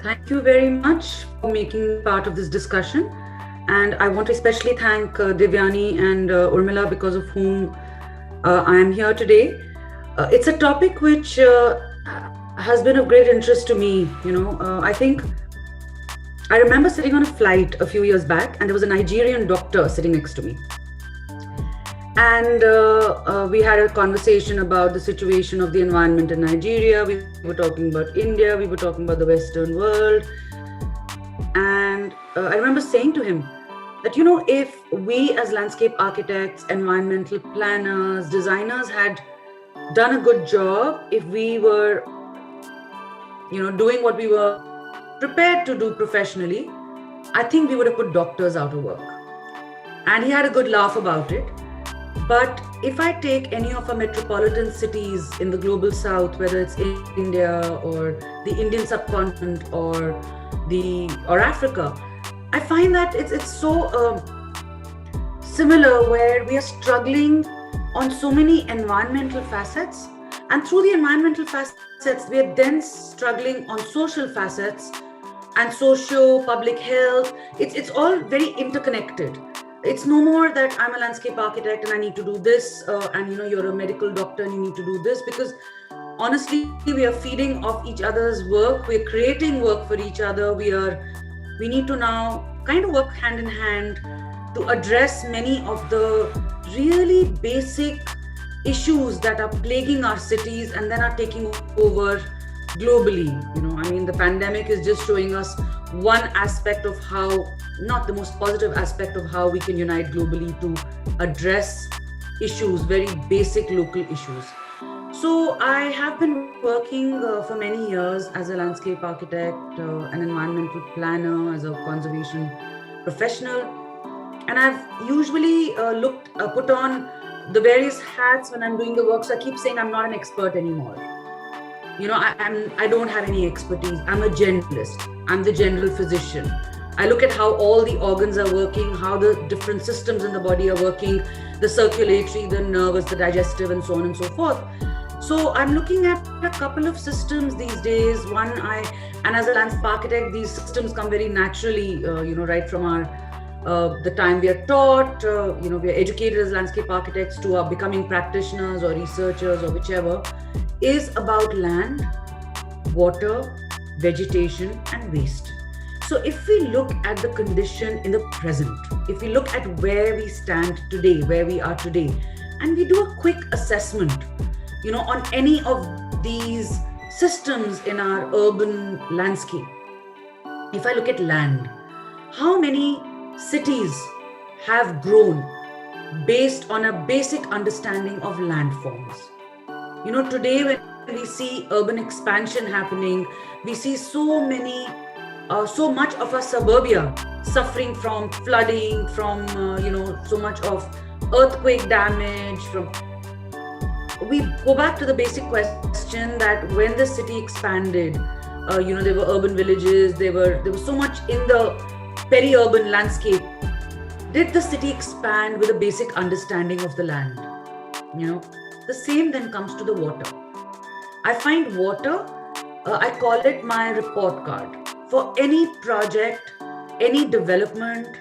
Thank you very much for making part of this discussion. And I want to especially thank Divyani and Urmila, because of whom I am here today. It's a topic which has been of great interest to me. I think I remember sitting on a flight a few years back, and there was a Nigerian doctor sitting next to me. And we had a conversation about the situation of the environment in Nigeria. We were talking about India. We were talking about the Western world. And I remember saying to him that, if we as landscape architects, environmental planners, designers had done a good job, if we were, doing what we were prepared to do professionally, I think we would have put doctors out of work. And he had a good laugh about it. But if I take any of our metropolitan cities in the global south, whether it's in India or the Indian subcontinent or Africa, I find that it's so similar, where we are struggling on so many environmental facets, and through the environmental facets we are then struggling on social facets and socio-public health. It's all very interconnected. It's no more that I'm a landscape architect and I need to do this, and you're a medical doctor and you need to do this, because honestly, we are feeding off each other's work. We're creating work for each other. We need to now kind of work hand in hand to address many of the really basic issues that are plaguing our cities and then are taking over globally. The pandemic is just showing us one aspect of how, not the most positive aspect of how we can unite globally to address issues, very basic local issues. So I have been working for many years as a landscape architect, an environmental planner, as a conservation professional. And I've usually put on the various hats when I'm doing the work. So I keep saying I'm not an expert anymore. I don't have any expertise. I'm a generalist. I'm the general physician. I look at how all the organs are working, how the different systems in the body are working, the circulatory, the nervous, the digestive, and so on and so forth. So I'm looking at a couple of systems these days. And as a landscape architect, these systems come very naturally, right from the time we are taught, we are educated as landscape architects to our becoming practitioners or researchers or whichever, is about land, water, vegetation, and waste. So if we look at the condition in the present, if we look at where we stand today, where we are today, and we do a quick assessment, on any of these systems in our urban landscape. If I look at land, how many cities have grown based on a basic understanding of landforms? Today when we see urban expansion happening, we see so much of our suburbia suffering from flooding, from so much of earthquake damage. We go back to the basic question that when the city expanded, there were urban villages, there was so much in the peri-urban landscape. Did the city expand with a basic understanding of the land? The same then comes to the water. I find water, I call it my report card. For any project, any development,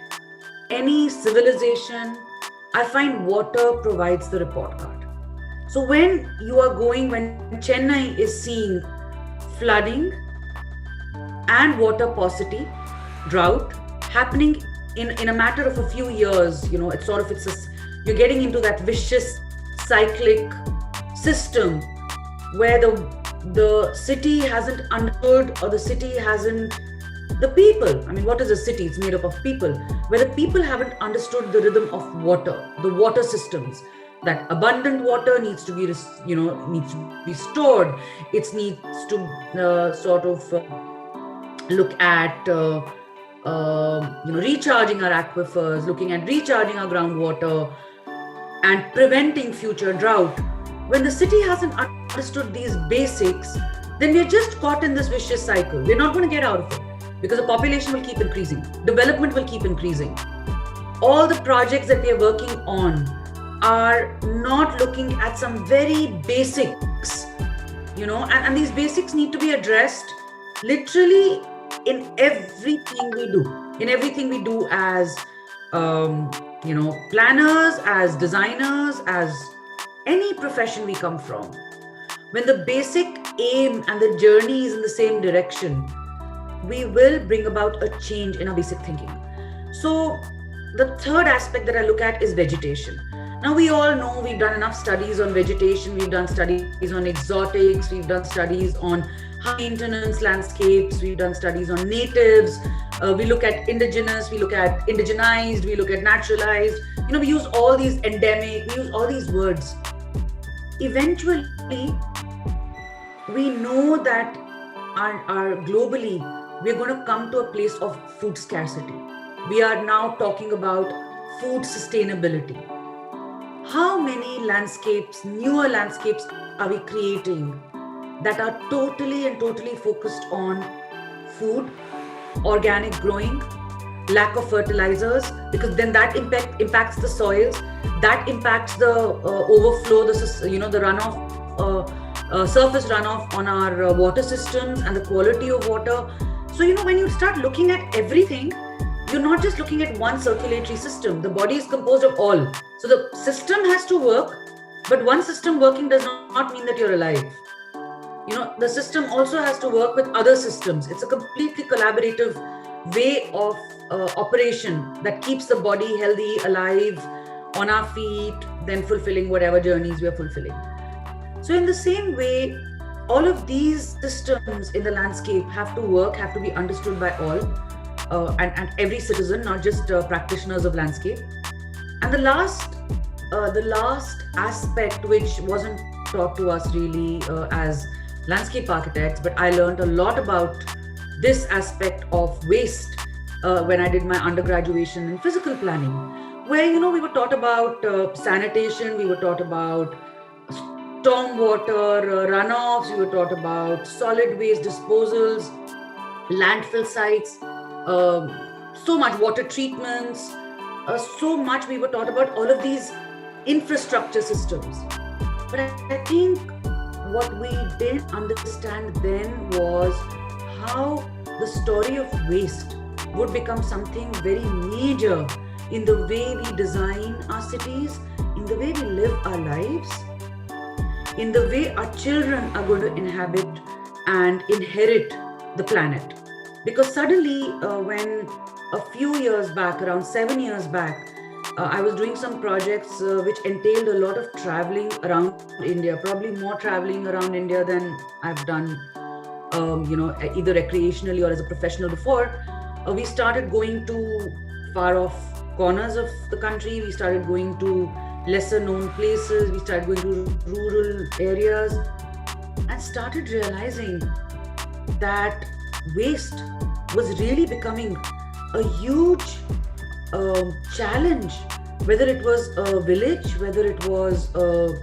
any civilization, I find water provides the report card. So when Chennai is seeing flooding and water paucity, drought happening in a matter of a few years, you're getting into that vicious cyclic system where the city hasn't understood, or the city hasn't, the people, what is a city? It's made up of people, where the people haven't understood the rhythm of water, the water systems, that abundant water needs to be stored. It needs to look at recharging our aquifers, looking at recharging our groundwater and preventing future drought. When the city hasn't understood these basics, then we're just caught in this vicious cycle. We're not going to get out of it, because the population will keep increasing, development will keep increasing. All the projects that we are working on are not looking at some very basics, and these basics need to be addressed literally in everything we do. In everything we do as planners, as designers, as any profession we come from. When the basic aim and the journey is in the same direction, we will bring about a change in our basic thinking. So the third aspect that I look at is vegetation. Now, we all know we've done enough studies on vegetation, we've done studies on exotics, we've done studies on high maintenance landscapes, we've done studies on natives, we look at indigenous, we look at indigenized, we look at naturalized, we use all these endemic, we use all these words. Eventually, we know that our globally, we're going to come to a place of food scarcity. We are now talking about food sustainability. How many landscapes, newer landscapes are we creating that are totally focused on food, organic growing, lack of fertilizers, because then that impacts the soils, that impacts the overflow, the runoff, surface runoff on our water systems and the quality of water. So, when you start looking at everything, you're not just looking at one circulatory system. The body is composed of all. So the system has to work, but one system working does not mean that you're alive. The system also has to work with other systems. It's a completely collaborative way of operation that keeps the body healthy, alive, on our feet, then fulfilling whatever journeys we are fulfilling. So in the same way, all of these systems in the landscape have to work, have to be understood by all. And every citizen, not just practitioners of landscape. And the last aspect, which wasn't taught to us really as landscape architects, but I learned a lot about this aspect of waste when I did my undergraduation in physical planning, where we were taught about sanitation, we were taught about stormwater runoffs, we were taught about solid waste disposals, landfill sites. So much water treatments, so much we were taught about all of these infrastructure systems. But I think what we didn't understand then was how the story of waste would become something very major in the way we design our cities, in the way we live our lives, in the way our children are going to inhabit and inherit the planet. Because suddenly, when a few years back, around 7 years back, I was doing some projects which entailed a lot of traveling around India, probably more traveling around India than I've done, either recreationally or as a professional before. We started going to far off corners of the country. We started going to lesser known places. We started going to rural areas and started realizing that waste was really becoming a huge challenge, whether it was a village, whether it was a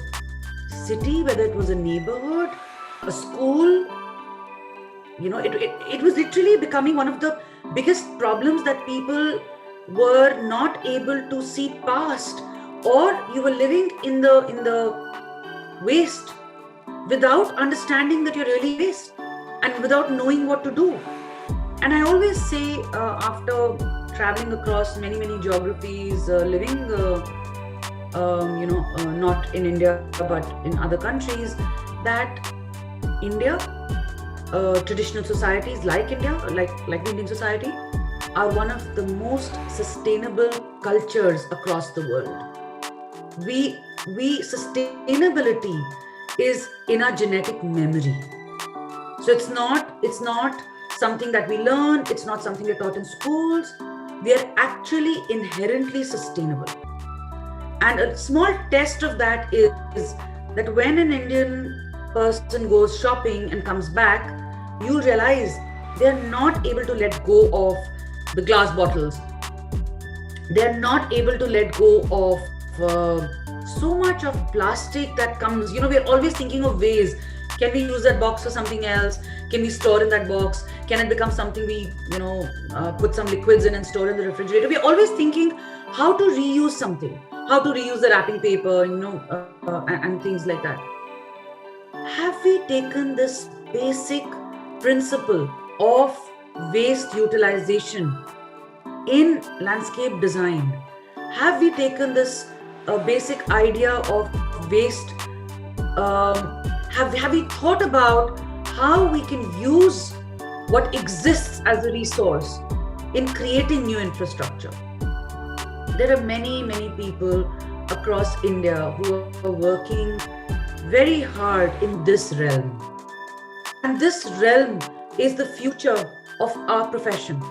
city, whether it was a neighborhood, a school. It was literally becoming one of the biggest problems that people were not able to see past, or you were living in the waste without understanding that you're really waste and without knowing what to do. And I always say, after traveling across many geographies, living not in India but in other countries, that India, traditional societies like India, like the Indian society, are one of the most sustainable cultures across the world. We sustainability is in our genetic memory. So it's not something that we learn, it's not something we're taught in schools. We are actually inherently sustainable. And a small test of that is that when an Indian person goes shopping and comes back, you'll realize they're not able to let go of the glass bottles. They're not able to let go of so much of plastic that comes. We're always thinking of ways. Can we use that box for something else? Can we store in that box? Can it become something we, put some liquids in and store in the refrigerator? We're always thinking how to reuse something, how to reuse the wrapping paper, and things like that. Have we taken this basic principle of waste utilization in landscape design? Have we taken this basic idea of waste? Have we thought about how we can use what exists as a resource in creating new infrastructure? There are many, many people across India who are working very hard in this realm. And this realm is the future of our profession.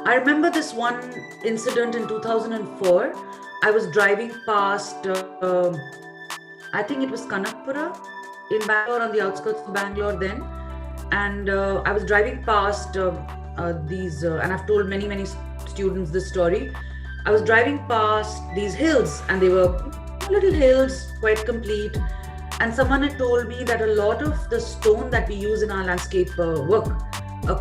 I remember this one incident in 2004. I was driving past, I think it was Kanakpura in Bangalore, on the outskirts of Bangalore then. And I was driving past these, and I've told many, many students this story. I was driving past these hills, and they were little hills, quite complete. And someone had told me that a lot of the stone that we use in our landscape work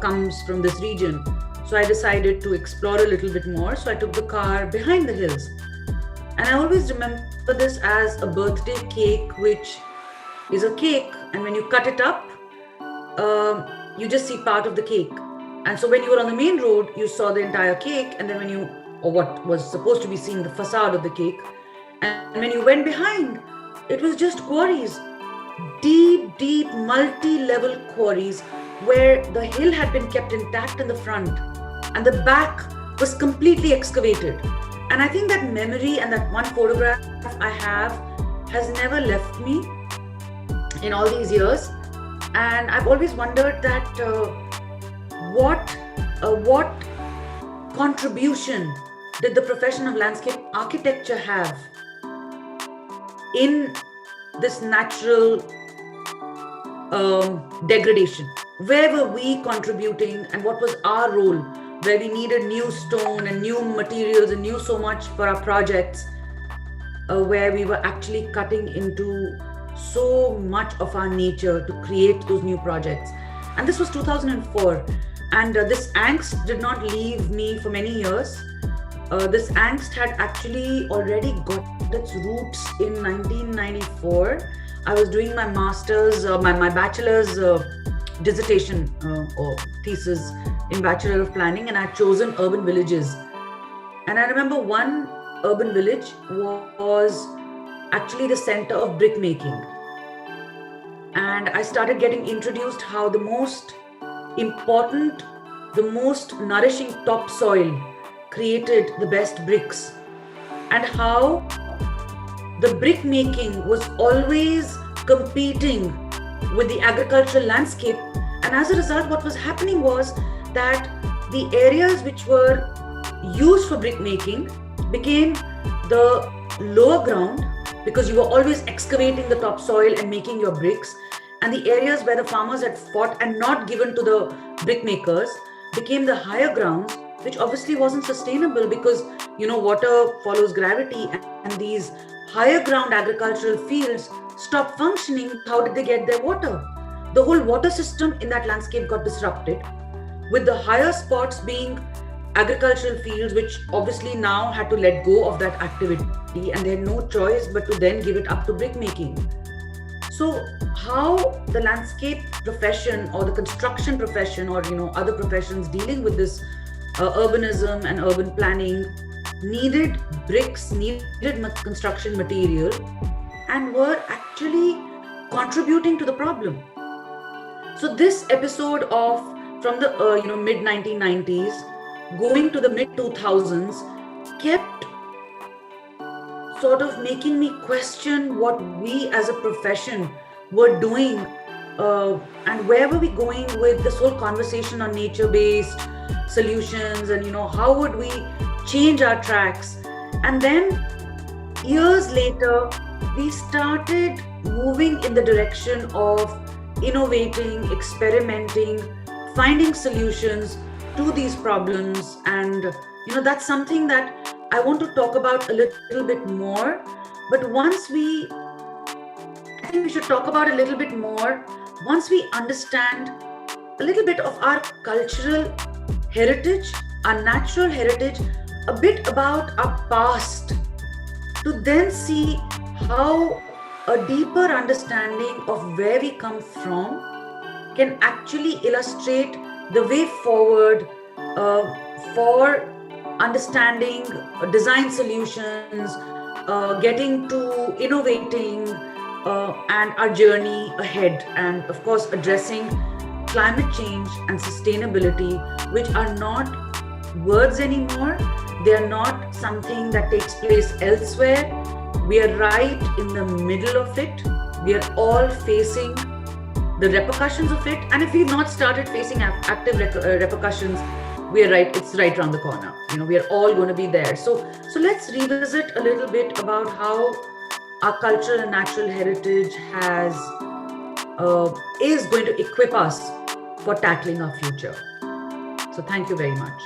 comes from this region. So I decided to explore a little bit more. So I took the car behind the hills. And I always remember this as a birthday cake, which is a cake. And when you cut it up, you just see part of the cake. And so when you were on the main road, you saw the entire cake. And then when you, or what was supposed to be seen, the facade of the cake. And when you went behind, it was just quarries, deep, multi-level quarries where the hill had been kept intact in the front and the back was completely excavated. And I think that memory and that one photograph I have has never left me in all these years. And I've always wondered that what contribution did the profession of landscape architecture have in this natural degradation? Where were we contributing, and what was our role, where we needed new stone and new materials and new so much for our projects, where we were actually cutting into so much of our nature to create those new projects. And this was 2004, and this angst did not leave me for many years. This angst had actually already got its roots in 1994. I was doing my master's, my bachelor's dissertation or thesis in Bachelor of Planning, and I'd chosen urban villages. And I remember one urban village was actually the center of brick making. And I started getting introduced how the most important, the most nourishing topsoil created the best bricks, and how the brick making was always competing with the agricultural landscape. And as a result, what was happening was that the areas which were used for brick making became the lower ground, because you were always excavating the topsoil and making your bricks. And the areas where the farmers had fought and not given to the brick makers became the higher grounds, which obviously wasn't sustainable, because water follows gravity, and these higher ground agricultural fields stopped functioning. How did they get their water? The whole water system in that landscape got disrupted, with the higher spots being agricultural fields, which obviously now had to let go of that activity, and they had no choice but to then give it up to brick making. So how the landscape profession or the construction profession or other professions dealing with this urbanism and urban planning needed bricks, needed construction material, and were actually contributing to the problem. So this episode of from the mid 1990s going to the mid 2000s kept sort of making me question what we as a profession were doing, and where were we going with this whole conversation on nature-based solutions, and how would we change our tracks. And then years later we started moving in the direction of innovating, experimenting, finding solutions to these problems. And that's something that I want to talk about a little bit more. But I think we should talk about a little bit more once we understand a little bit of our cultural heritage, our natural heritage, a bit about our past, to then see how a deeper understanding of where we come from can actually illustrate the way forward for understanding design solutions, getting to innovating, and our journey ahead, and of course, addressing climate change and sustainability, which are not words anymore. They are not something that takes place elsewhere. We are right in the middle of it. We are all facing the repercussions of it. And if we've not started facing active repercussions, we are right. It's right around the corner. We are all going to be there. So let's revisit a little bit about how our cultural and natural heritage is going to equip us for tackling our future. So thank you very much.